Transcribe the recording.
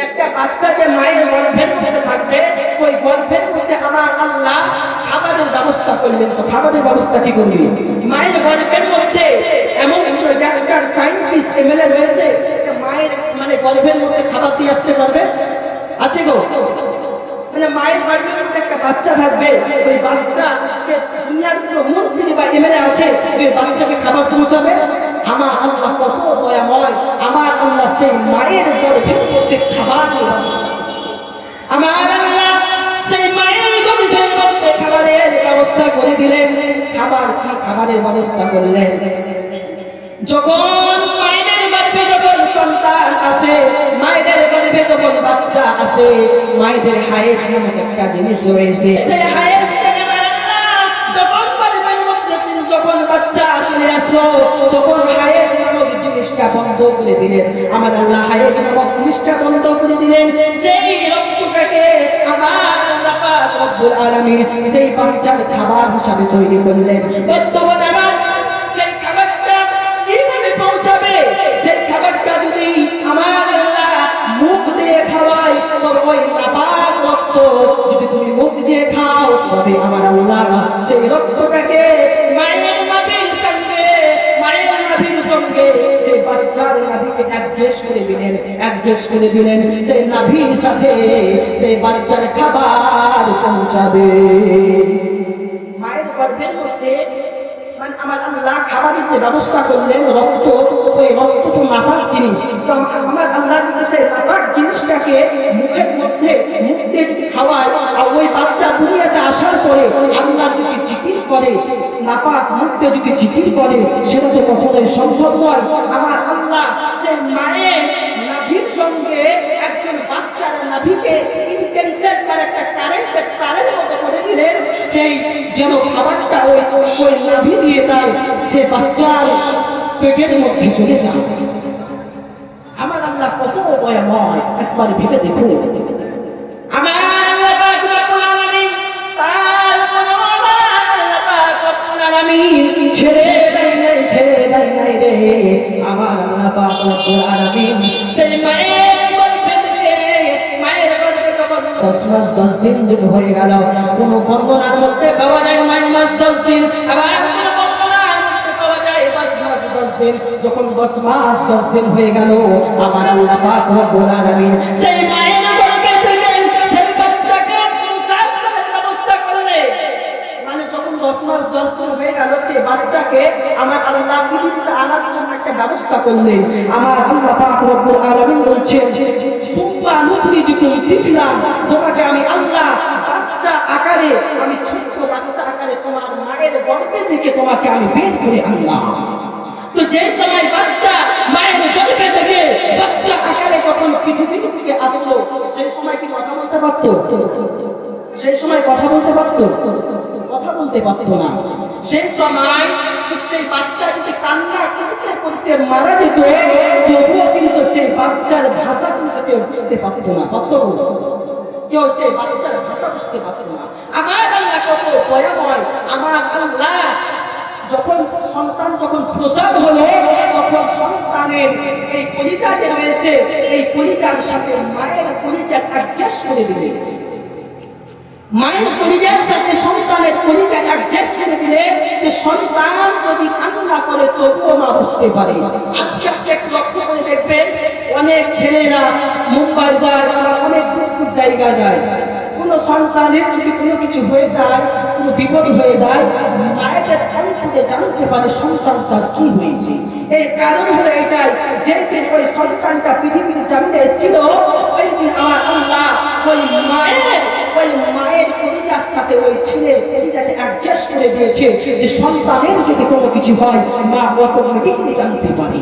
একটা বাচ্চাকে মায়ের গর্ভের মধ্যে থাকবে, ওই গর্ভের মধ্যে আমার আল্লাহ খাবারের ব্যবস্থা করলেন। তো খাবারের ব্যবস্থা কি করলি? মায়ের গর্ভের মধ্যে এমন ডাক্তার সায়েন্টিস্ট এমএলএ রয়েছে, সে মায়ের মানে গর্ভের মধ্যে খাবার দিয়ে আসতে পারবে? আছে গো? মানে মায়ের গর্ভের মধ্যে একটা বাচ্চা থাকবে, ওই বাচ্চাকে দুনিয়ার কোনো মন্ত্রী বা এমএলএ আছে, ওই বাচ্চাকে খাবার পৌঁছাবে? আমার আল্লাহ কত দয়াময়, আমার আল্লাহ সেই মায়ের গর্ভের মধ্যে খাবার দিয়ে, আমার আল্লাহ সেই মায়ের গর্ভের মধ্যে খাবারের ব্যবস্থা করে দিলেন। খাবার কি? খাবারের ব্যবস্থা করলেন যখন মায়ের গর্ভে যখন সন্তান আসে, মায়ের গর্ভে যখন বাচ্চা আসে, মায়েদের হায়েস নামক একটা জিনিস রয়েছে। সেই হায়েস যখন গর্ভের মধ্যে যখন বাচ্চা চলে আসলো, তখন হায়েস নামক জিনিসটা বন্ধ করে দিলেন। আমার আল্লাহ হায়েস নামক জিনিসটা বন্ধ করে দিলেন। সেই রক্তটাকে আমার আল্লাহ পাক রব্বুল আলামিন সেই বাচ্চার খাবার হিসাবে তৈরি করলেন। বর্তমানে সেই খাবারটা কিভাবে পৌঁছাবে? সেই খাবারটা যদি আমার আল্লাহ মুখ দিয়ে খাওয়ায়, তবে ওই নাপাক রক্ত যদি তুমি মুখ দিয়ে খাও, তবে আমার আল্লাহ সেই রক্তটাকে মায়ের নাভির সঙ্গে সেই বাচ্চার নাভিকে অ্যাডজাস্ট করে দিলেন। সেই নাভির সাথে সেই বাচ্চার খাবার পৌঁছাবে। মায়ের গর্ভের মধ্যে মানে আমার আল্লাহ খাবারের যে ব্যবস্থা করলেন, রক্ত, ওই রক্ত তো নাপাক জিনিস। আমার আল্লাহ কিন্তু সেই নাপাক জিনিসটাকে মুখের মধ্যে মুখ দিয়ে যদি খাওয়ায়, আর ওই বাচ্চা দুনিয়াতে আসার পরে আল্লাহ যদি জিকির করে, নাপাক মুখ দিয়ে যদি জিকির করে, সেটা তো কখনোই সম্ভব নয়। আমার আল্লাহ সেই মায়ের নাভির সঙ্গে একজন বাচ্চার নাভিকে ইন্টেনশন করে একটা কারেন্টের তারের মতো করে দিলেন, সেই যেন খাবারটা ওই নাভি দিয়ে তাই সে বাচ্চার পেটের মধ্যে চলে যায়। আমার আল্লাহ কত দয়াময়, একবার ভেবে দেখুন। আমার আল্লাহ পাক রব্বুল আলামিন, ছেড়ে দেয় নাই রে। আমার আল্লাহ পাক রব্বুল আলামিন সেই মায়ের গর্ভে থেকে, মায়ের গর্ভে যখন 10 মাস 10 দিন যখন হয়ে গেল, কোন বর্ণনার মধ্যে পাওয়া যায় 9 মাস 10 দিন, আবার কোন বর্ণনার মধ্যে পাওয়া যায় 10 মাস 10 দিন। যখন 10 মাস 10 দিন হয়ে গেল, আমার আল্লাহ পাক রব্বুল আলামিন সেই মায়ের গর্ভে থেকে সেই বাচ্চাকে মুসাফিরের ব্যবস্থা করলেন। মানে যখন 10 মাস 10 দিন হয়ে গেল, সেই বাচ্চাকে আমার আল্লাহ পৃথিবীতে আনার জন্য একটা ব্যবস্থা করলেন। আমার আল্লাহ পাক রব্বুল আলামিন বলছেন, সুম্মা নুখরিজুকুম তিফলান, তোমাকে আমি আল্লাহ বাচ্চা আকারে, আমি ছোট বাচ্চা আকারে তোমার মায়ের গর্ভে থেকে তোমাকে আমি বের করে আনলাম। তো যে সময় বাচ্চা মায়ের গর্ভে থেকে বাচ্চা আকারে যখন পৃথিবীর দিকে আসলো, সেই সময় কি কথা বলতে পারতো? সেই সময় কথা বলতে পারতো? কথা বলতে পারতো না। সেই সময় সেই বাচ্চা যদি কান্না করতে করতে মারা যেত, তবুও কিন্তু সেই বাচ্চার ভাষা কিন্তু কেউ বুঝতে পারতো না। কেউ সেই বাচ্চার ভাষা বুঝতে পারতো না। আমার আল্লাহ কত দয়াময়। আমার আল্লাহ যখন সন্তান যখন প্রসব হলো, তখন সন্তানের এই কলিজা যে রয়েছে, এই কলিজার সাথে মায়ের কলিজা অ্যাডজাস্ট করে দিলে, মায়ের কলিজার সাথে সন্তানের কলিজা অ্যাডজাস্ট করে দিলে, যে সন্তান যদি কান্না করে তবুও মা বুঝতে পারে। আজকে একটু লক্ষ্য করে দেখবেন, অনেক ছেলেরা মুম্বাই যায়, আবার অনেক দূর জায়গা যায়, কোনো সন্তানের যদি কোনো কিছু হয়ে যায়, কোনো বিপদ হয়ে যায়, মায়েদের অন্তরে জানতে পারে সন্তানটার কি হয়েছে। এই কারণ হলো এটাই, যে ওই সন্তানটা পৃথিবীর জমিনে এসেছিল, ওই দিন আমার আল্লাহ ওই মায়ের কলিজার সাথে ওই ছেলের কলিজাকে অ্যাডজাস্ট করে দিয়েছে, যে সন্তানের যদি কোনো কিছু হয়, মা অটোমেটিক্যালি জানতে পারে।